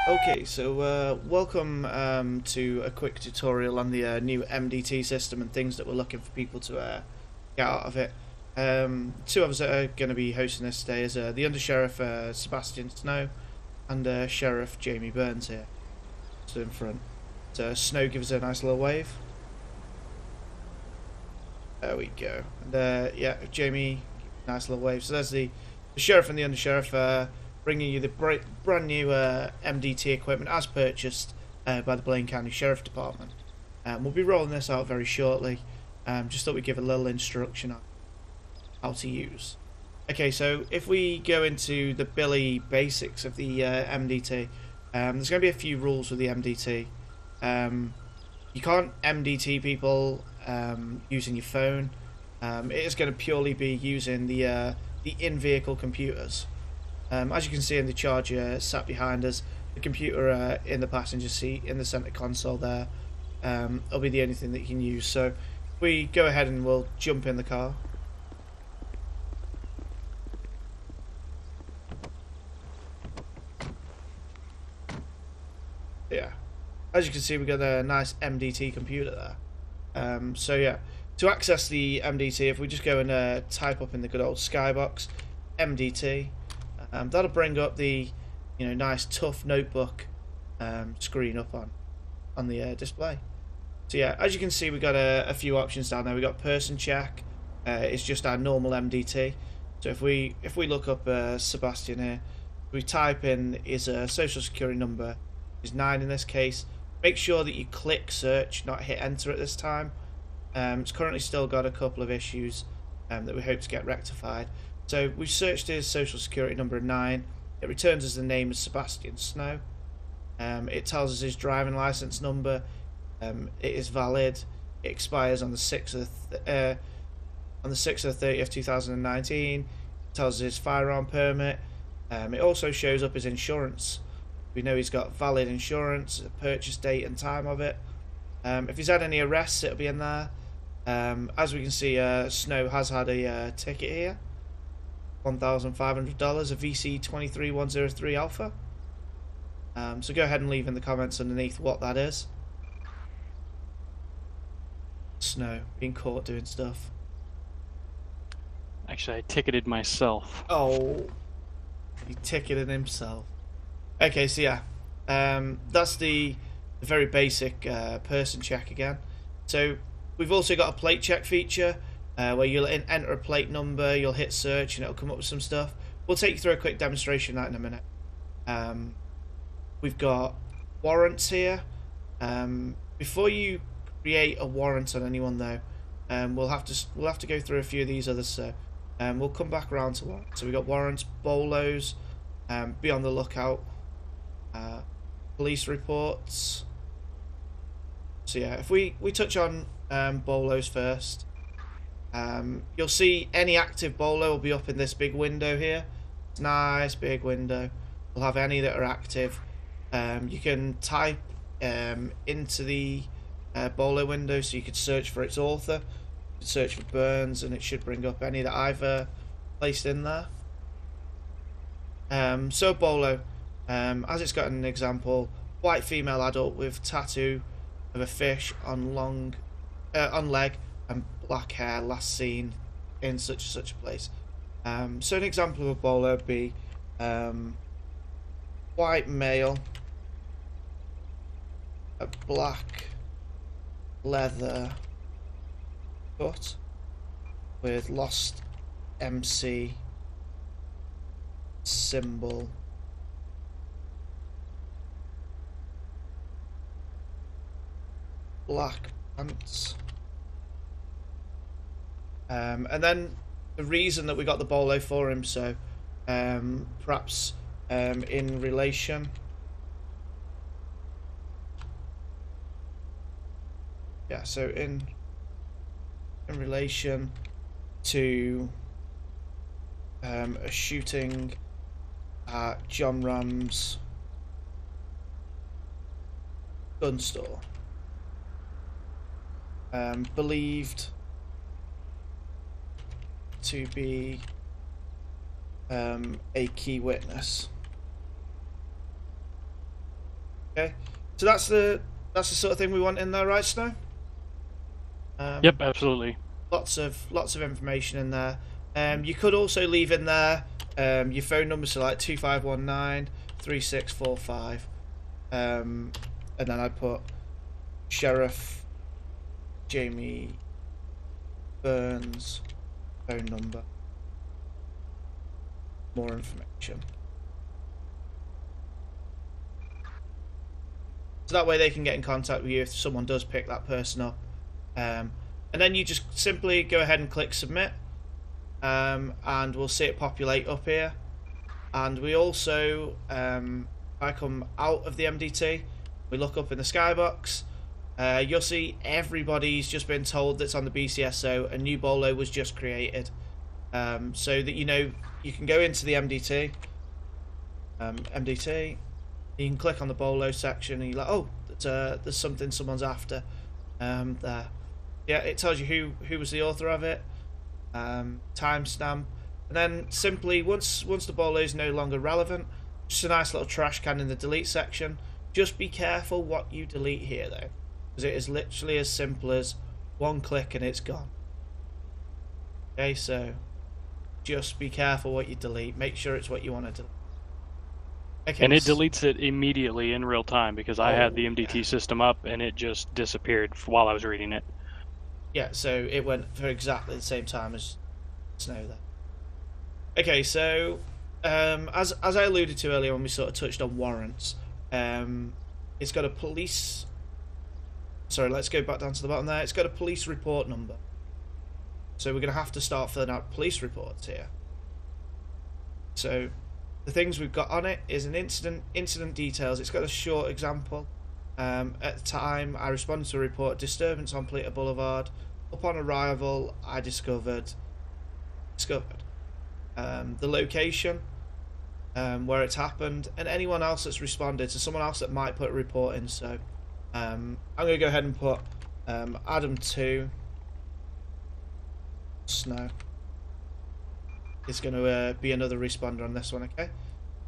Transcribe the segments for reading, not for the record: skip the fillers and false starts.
Okay, so welcome to a quick tutorial on the new MDT system and things that we're looking for people to get out of it. Two of us that are going to be hosting this today is the Undersheriff Sebastian Snow and Sheriff Jamie Burns here. So in front. So Snow gives us a nice little wave. There we go. And yeah, Jamie, nice little wave. So there's the Sheriff and the Undersheriff bringing you the brand new MDT equipment as purchased by the Blaine County Sheriff Department. We'll be rolling this out very shortly. Just thought we'd give a little instruction on how to use. Okay, so if we go into the Billy basics of the MDT, there's going to be a few rules with the MDT. You can't MDT people using your phone. It is going to purely be using the in-vehicle computers. As you can see in the charger sat behind us, the computer in the passenger seat in the center console there will be the only thing that you can use. So if we go ahead and we'll jump in the car. Yeah, as you can see, we've got a nice MDT computer there. So yeah, to access the MDT, if we just go and type up in the good old skybox MDT, that'll bring up the nice tough notebook screen up on the display. So yeah, as you can see, we've got a few options down there. We've got person check. It's just our normal MDT. So if we look up Sebastian here, we type in his social security number, is 9 in this case. Make sure that you click search, not hit enter at this time. It's currently still got a couple of issues that we hope to get rectified. So we've searched his social security number 9. It returns us the name of Sebastian Snow. It tells us his driving license number. It is valid. It expires on the 6th of the 30th, 2019. It tells us his firearm permit. It also shows up his insurance. We know he's got valid insurance, the purchase date and time of it. If he's had any arrests, it'll be in there. As we can see, Snow has had a ticket here. $1,500, a VC23103 Alpha. So go ahead and leave in the comments underneath what that is. Snow being caught doing stuff. Actually, I ticketed myself. Oh, he ticketed himself. Okay, so yeah, that's the very basic person check again. So we've also got a plate check feature where you'll enter a plate number, you'll hit search, and it'll come up with some stuff. We'll take you through a quick demonstration of that in a minute. We've got warrants here. Before you create a warrant on anyone, though, we'll have to go through a few of these others. So we'll come back around to warrants. So we got warrants, bolos, be on the lookout. Police reports. So yeah, if we touch on bolos first, you'll see any active bolo will be up in this big window here. It's a nice big window. We'll have any that are active. You can type into the bolo window, so you could search for its author. You could search for Burns, and it should bring up any that I've placed in there. So bolo. As it's got an example, white female adult with tattoo of a fish on leg and black hair, last seen in such and such a place. So an example of a bolo would be white male, a black leather cut with lost MC symbol. Black pants. And then the reason that we got the bolo for him, so perhaps in relation. Yeah, so in relation to a shooting at John Ram's gun store. Believed to be a key witness. Okay, so that's the sort of thing we want in there, right, Snow? Yep, absolutely. Lots of information in there. You could also leave in there your phone number, so like 2519-3645, and then I'd put Sheriff Jamie Burns phone number. More information. So that way they can get in contact with you if someone does pick that person up. And then you just simply go ahead and click submit. And we'll see it populate up here. And we also, if I come out of the MDT, we look up in the skybox. You'll see everybody's just been told that's on the BCSO a new bolo was just created. So that you know you can go into the MDT. You can click on the bolo section and you're like, oh, there's something someone's after. There. Yeah, it tells you who was the author of it, timestamp, and then simply once the bolo is no longer relevant, just a nice little trash can in the delete section. Just be careful what you delete here though, because it is literally as simple as one click and it's gone. Okay, so just be careful what you delete. Make sure it's what you want to delete. Okay, And it deletes it immediately in real time because I had the MDT yeah. system up and it just disappeared while I was reading it. Yeah, so it went for exactly the same time as Snow there. Okay, so as I alluded to earlier when we sort of touched on warrants, it's got a police... Sorry, let's go back down to the bottom there. It's got a police report number. So we're going to have to start filling out police reports here. So the things we've got on it is an incident details. It's got a short example. At the time, I responded to a report, disturbance on Pleater Boulevard. Upon arrival, I discovered the location where it's happened, and anyone else that's responded, so someone else that might put a report in. So I'm going to go ahead and put Adam 2 Snow is going to be another responder on this one. Okay,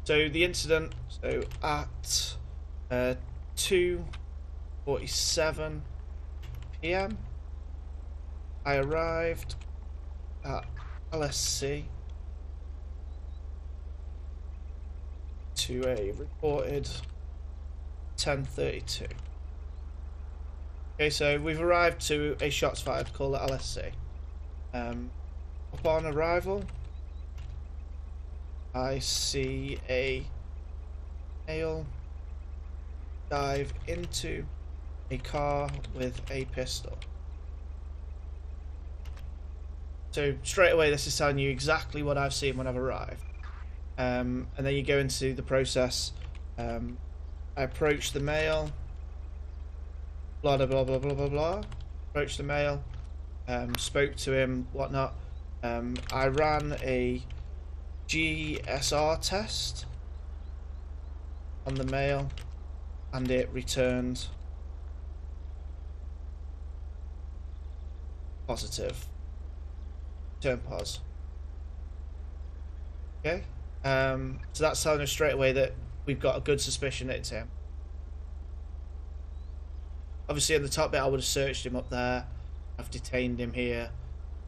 so the incident, so at 2:47 PM I arrived at LSC to a reported 10:32. Okay, so we've arrived to a shots fired call at LSC. Upon arrival, I see a male dive into a car with a pistol. So straight away this is telling you exactly what I've seen when I've arrived. And then you go into the process. I approached the male, blah blah blah blah blah blah blah. Approached the male, spoke to him, whatnot. I ran a GSR test on the male, and it returned positive. Turn pos. Okay, so that's telling us straight away that we've got a good suspicion that it's him. Obviously, in the top bit, I would have searched him up there. I've detained him here.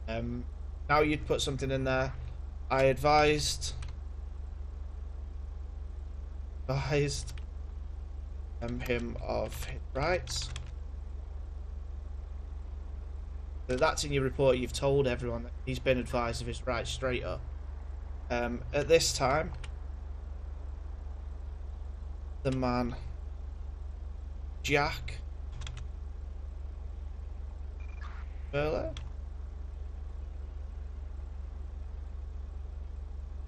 Now you'd put something in there. I advised him of his rights. So that's in your report. You've told everyone that he's been advised of his rights straight up. At this time, the man Jack Burler,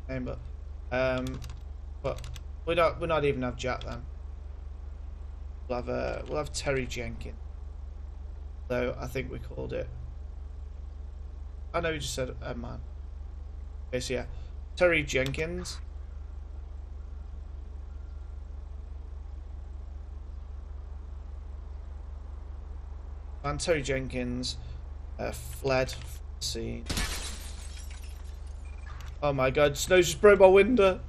name, but we're not even have Jack then. We'll have Terry Jenkins. Though I think we called it. I know we just said a man. Okay, so yeah, Terry Jenkins. And Terry Jenkins fled from the scene. Oh my god, Snow just broke my window.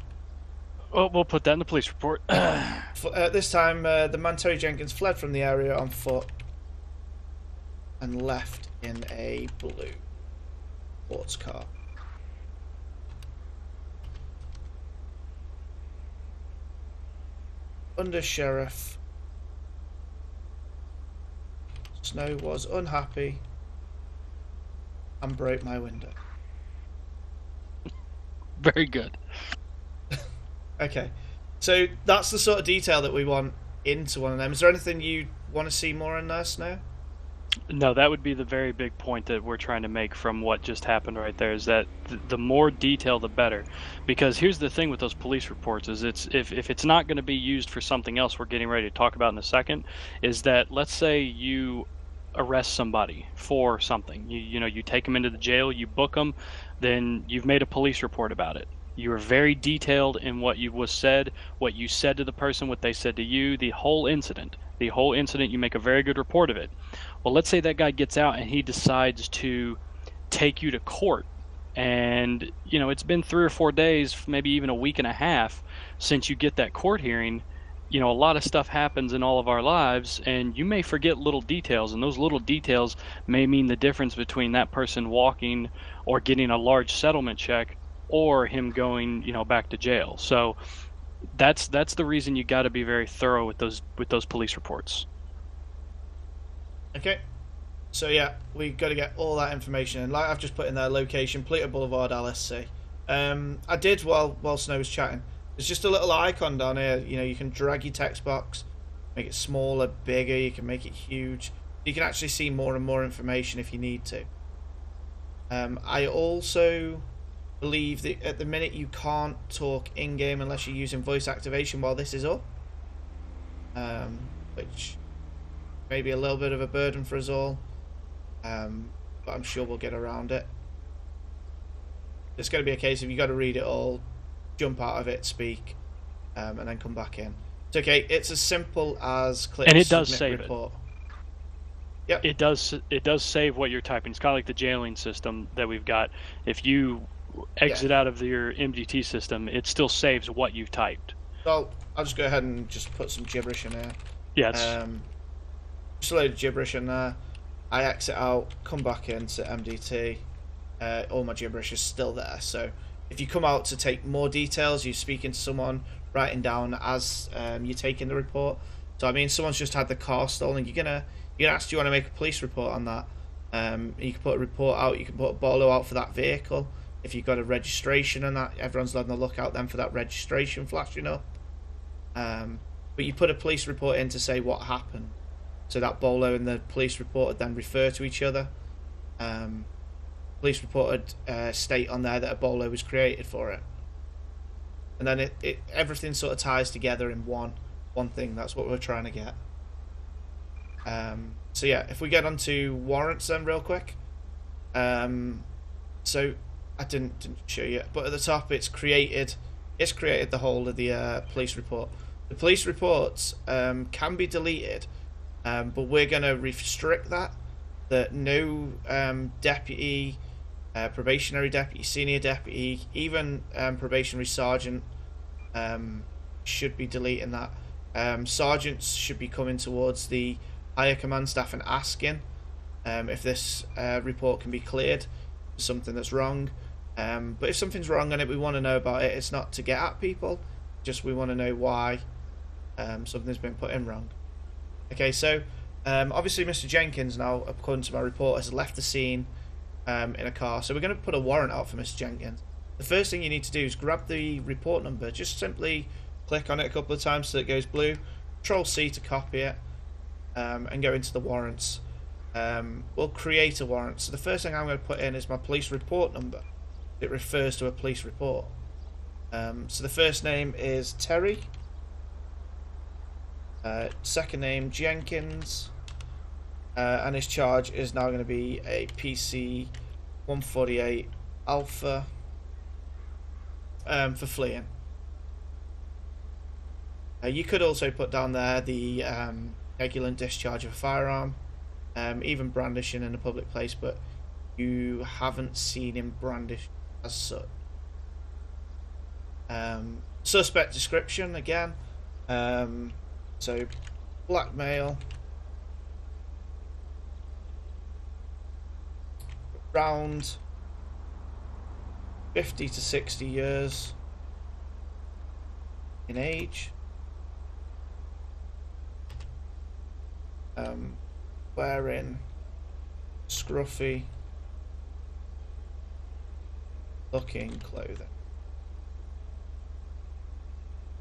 Well, we'll put that in the police report. This time, the man Terry Jenkins fled from the area on foot and left in a blue sports car. Under Sheriff Snow was unhappy and broke my window. Very good. Okay, so that's the sort of detail that we want into one of them. Is there anything you want to see more in there, Snow? No, that would be the very big point that we're trying to make from what just happened right there, is that the more detail, the better. Because here's the thing with those police reports is if it's not going to be used for something else we're getting ready to talk about in a second, is that let's say you arrest somebody for something. You take them into the jail, you book them, then you've made a police report about it. You were very detailed in what was said, what you said to the person, what they said to you, the whole incident. The whole incident, you make a very good report of it. Well, let's say that guy gets out and he decides to take you to court. And, it's been 3 or 4 days, maybe even a week and a half since you get that court hearing. A lot of stuff happens in all of our lives, and you may forget little details, and those little details may mean the difference between that person walking or getting a large settlement check or him going, back to jail. So that's the reason you got to be very thorough with those police reports. Okay, so yeah, we got to get all that information in. Like I've just put in there, location, Pleater Boulevard, LSC. I did while Snow was chatting. There's just a little icon down here. You can drag your text box, make it smaller, bigger. You can make it huge. You can actually see more and more information if you need to. I also believe that at the minute you can't talk in-game unless you're using voice activation while this is up, which may be a little bit of a burden for us all, but I'm sure we'll get around it. It's going to be a case of you got to read it all, jump out of it, speak, and then come back in. It's okay. It's as simple as click and it does submit save report. Yep. It does save what you're typing. It's kind of like the jailing system that we've got. If you exit out of your MDT system, it still saves what you've typed. Well, I'll just go ahead and just put some gibberish in there. Yeah. Just a load of gibberish in there. I exit out, come back into MDT. All my gibberish is still there. So if you come out to take more details, you're speaking to someone, writing down as you're taking the report. So I mean, someone's just had the car stolen. You're gonna ask, do you want to make a police report on that? You can put a report out. You can put a bolo out for that vehicle. If you've got a registration and that, everyone's on the lookout then for that registration flashing up. But you put a police report in to say what happened. So that bolo and the police report would then refer to each other. Police report would state on there that a bolo was created for it. And then everything sort of ties together in one thing. That's what we're trying to get. So yeah, if we get onto warrants then real quick. So I didn't show you, but at the top it's created the whole of the police report. The police reports can be deleted, but we're going to restrict that no deputy, probationary deputy, senior deputy, even probationary sergeant should be deleting that. Sergeants should be coming towards the higher command staff and asking if this report can be cleared for something that's wrong. But if something's wrong on it, we want to know about it. It's not to get at people, just we want to know why something's been put in wrong. Okay, so obviously Mr. Jenkins now, according to my report, has left the scene in a car. So we're going to put a warrant out for Mr. Jenkins. The first thing you need to do is grab the report number. Just simply click on it a couple of times so it goes blue. Control-C to copy it and go into the warrants. We'll create a warrant. So the first thing I'm going to put in is my police report number. It refers to a police report. So the first name is Terry. Second name Jenkins. And his charge is now going to be a PC 148 Alpha for fleeing. You could also put down there the negligent discharge of a firearm, even brandishing in a public place, but you haven't seen him brandish as such. Suspect description again. So blackmail, around 50 to 60 years in age. Wearing scruffy looking clothing.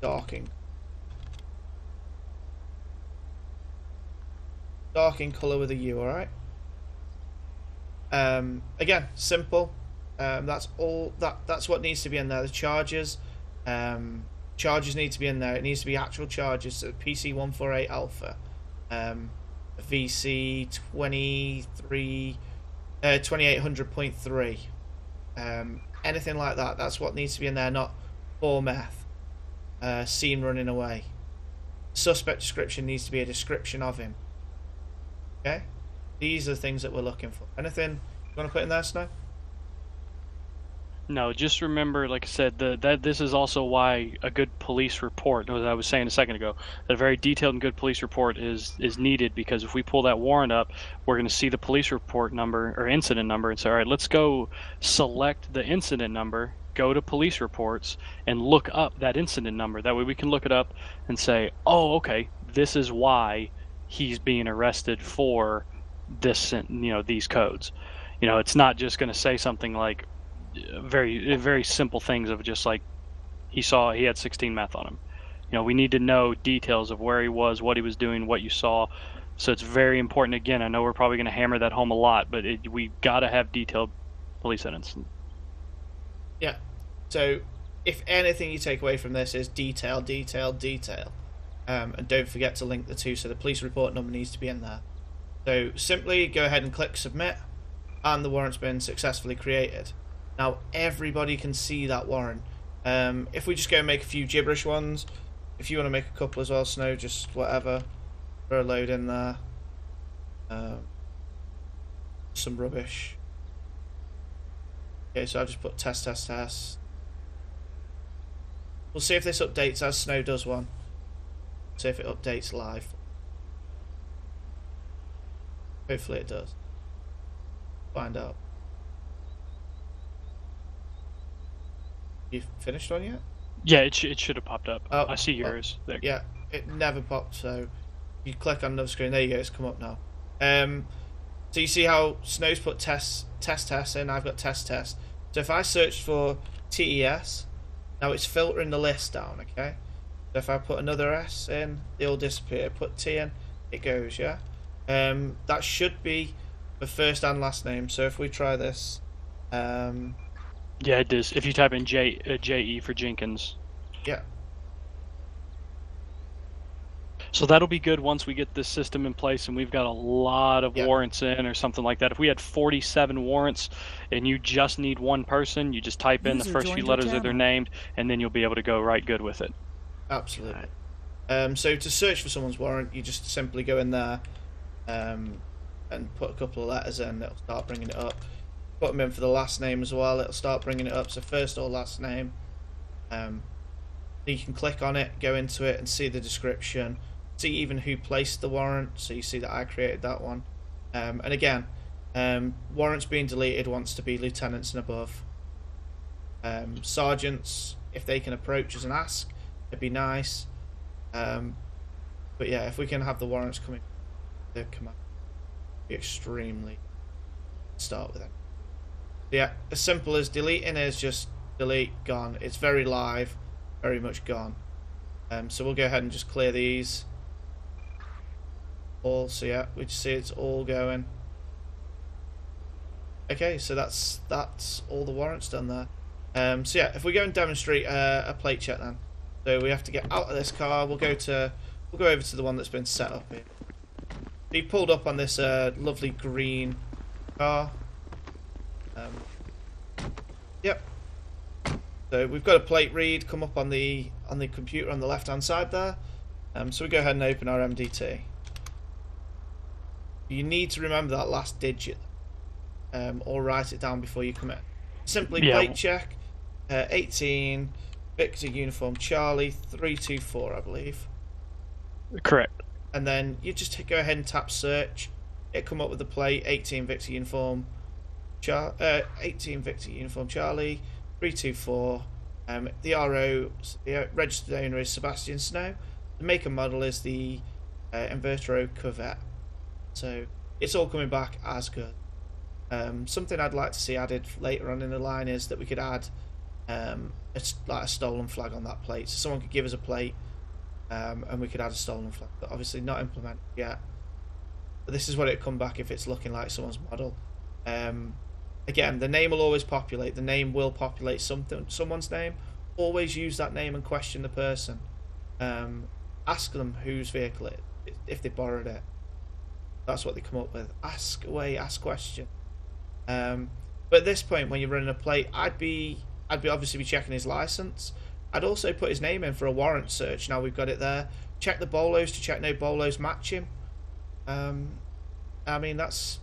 Dark in colour with a U, alright? Again, simple. That's all that's what needs to be in there. The charges. Charges need to be in there. It needs to be actual charges. So PC 148 Alpha. VC 2800.3. Anything like that. That's what needs to be in there, not 4 meth. Seen running away. Suspect description needs to be a description of him. Okay? These are the things that we're looking for. Anything you want to put in there, Snow? No, just remember, like I said, that this is also why a good police report, as I was saying a second ago, that a very detailed and good police report is needed, because if we pull that warrant up, we're going to see the police report number or incident number and say, all right, let's go select the incident number, go to police reports, and look up that incident number. That way we can look it up and say, oh, okay, this is why he's being arrested for this, these codes. It's not just going to say something like, very simple things of just like he had 16 meth on him. We need to know details of where he was, what he was doing, what you saw. So it's very important. Again, I know we're probably going to hammer that home a lot, but we got to have detailed police evidence. Yeah. So if anything you take away from this is detail, detail, detail. And don't forget to link the two, so the police report number needs to be in there. So simply go ahead and click submit, and the warrant's been successfully created. Now everybody can see that warrant. If we just go and make a few gibberish ones, if you want to make a couple as well, Snow, just whatever, throw a load in there. Some rubbish. Okay, so I've just put test, test, test. We'll see if this updates as Snow does one. See if it updates live. Hopefully it does. Find out. You finished one yet? Yeah, it should have popped up. Oh, I see yours. There. Yeah, it never popped, so you click on another screen. There you go, it's come up now. So you see how Snow's put test in, I've got test. So if I search for TES, now it's filtering the list down, okay? So if I put another S in, they all disappear. Put T in, it goes, yeah? That should be the first and last name. So if we try this, yeah, it does. If you type in JE for Jenkins. Yeah. So that'll be good once we get this system in place and we've got a lot of warrants in or something like that. If we had 47 warrants and you just need one person, you just type in the first few letters of their name, and then you'll be able to go right good with it. Absolutely. So to search for someone's warrant, you just simply go in there and put a couple of letters in. It'll start bringing it up. Put them in for the last name as well. It'll start bringing it up. So first or last name. You can click on it, go into it, and see the description. See even who placed the warrant. So you see that I created that one. And again, warrants being deleted wants to be lieutenants and above. Sergeants, if they can approach us and ask, it'd be nice. But yeah, if we can have the warrants coming, the command would be extremely. Start with it. Yeah, as simple as deleting is just delete, gone. It's very live, very much gone. So we'll go ahead and just clear these all. So yeah, we just see it's all going. Okay, so that's all the warrants done there. So yeah, if we go and demonstrate a plate check then. So we have to get out of this car. We'll go over to the one that's been set up here. He pulled up on this lovely green car. Yep. So we've got a plate read come up on the computer on the left hand side there. So we go ahead and open our MDT. You need to remember that last digit, or write it down before you commit. Simply plate check 18 Victor Uniform Charlie 324, I believe. Correct. And then you just go ahead and tap search. It come up with the plate 18 Victor Uniform 18 Victor Uniform Charlie 324. The RO, the registered owner is Sebastian Snow. The make and model is the Invertero Corvette. So it's all coming back as good. Something I'd like to see added later on in the line is that we could add like a stolen flag on that plate. So someone could give us a plate and we could add a stolen flag. But obviously not implemented yet. But this is what it'd come back if it's looking like someone's model. Again, the name will always populate. The name will populate someone's name. Always use that name and question the person. Ask them whose vehicle it is, if they borrowed it. That's what they come up with. Ask away, ask question. But at this point, when you're running a plate, I'd be obviously be checking his license. I'd also put his name in for a warrant search. Now we've got it there. Check the bolos to check no bolos match him. I mean, that's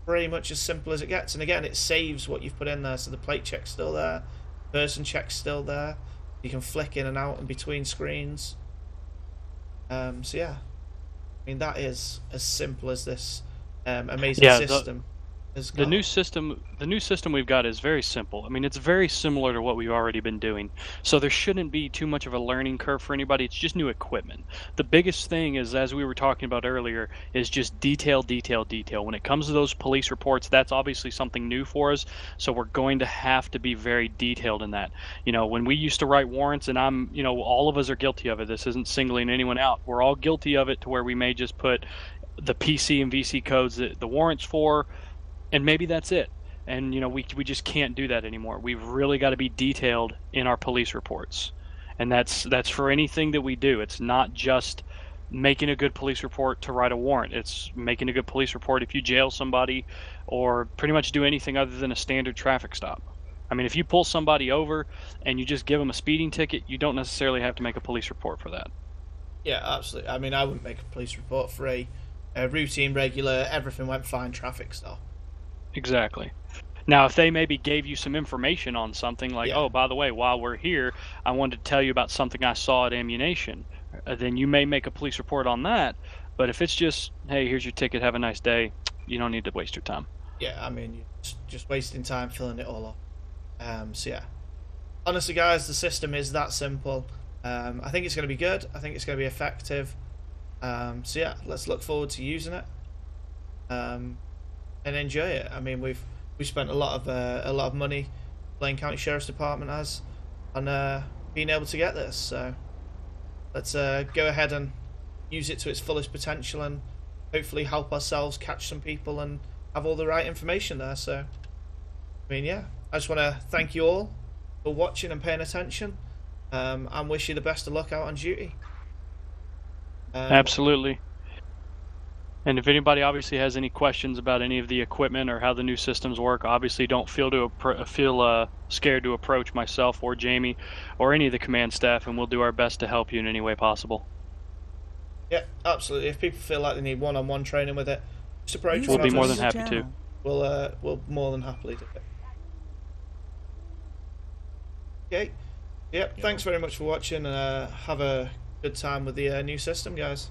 pretty much as simple as it gets. And again, it saves what you've put in there. So the plate check's still there. Person check's still there. You can flick in and out and between screens. So yeah. I mean, that is as simple as this amazing system. The new system we've got is very simple. I mean, it's very similar to what we've already been doing. So there shouldn't be too much of a learning curve for anybody. It's just new equipment. The biggest thing is, as we were talking about earlier, is just detail, detail, detail. When it comes to those police reports, that's obviously something new for us. So we're going to have to be very detailed in that. You know, when we used to write warrants, and all of us are guilty of it. This isn't singling anyone out. We're all guilty of it to where we may just put the PC and VC codes that the warrants for, and maybe that's it. And we just can't do that anymore. We've really got to be detailed in our police reports. And that's for anything that we do. It's not just making a good police report to write a warrant. It's making a good police report if you jail somebody or pretty much do anything other than a standard traffic stop. I mean, if you pull somebody over and you just give them a speeding ticket, you don't necessarily have to make a police report for that. Yeah, absolutely. I mean, I wouldn't make a police report for a routine, regular, everything went fine traffic stop. Exactly. Now, if they maybe gave you some information on something like, oh, by the way, while we're here, I wanted to tell you about something I saw at ammunition, then you may make a police report on that. But if it's just, hey, here's your ticket, have a nice day, you don't need to waste your time. Yeah, I mean, you're just wasting time filling it all up. So, yeah. Honestly, guys, the system is that simple. I think it's going to be good. I think it's going to be effective. So, yeah, let's look forward to using it. And enjoy it. I mean, we've spent a lot of money, Blaine County Sheriff's Department has, on being able to get this. So let's go ahead and use it to its fullest potential and hopefully help ourselves catch some people and have all the right information there. So, I mean, yeah, I just want to thank you all for watching and paying attention, and wish you the best of luck out on duty. Absolutely. And if anybody obviously has any questions about any of the equipment or how the new systems work, obviously don't feel scared to approach myself or Jamie or any of the command staff, and we'll do our best to help you in any way possible. Yeah, absolutely. If people feel like they need one-on-one training with it, just approach. We'll be more than happy to. We'll more than happily do it. Okay. Yep. Thanks very much for watching, and have a good time with the new system, guys.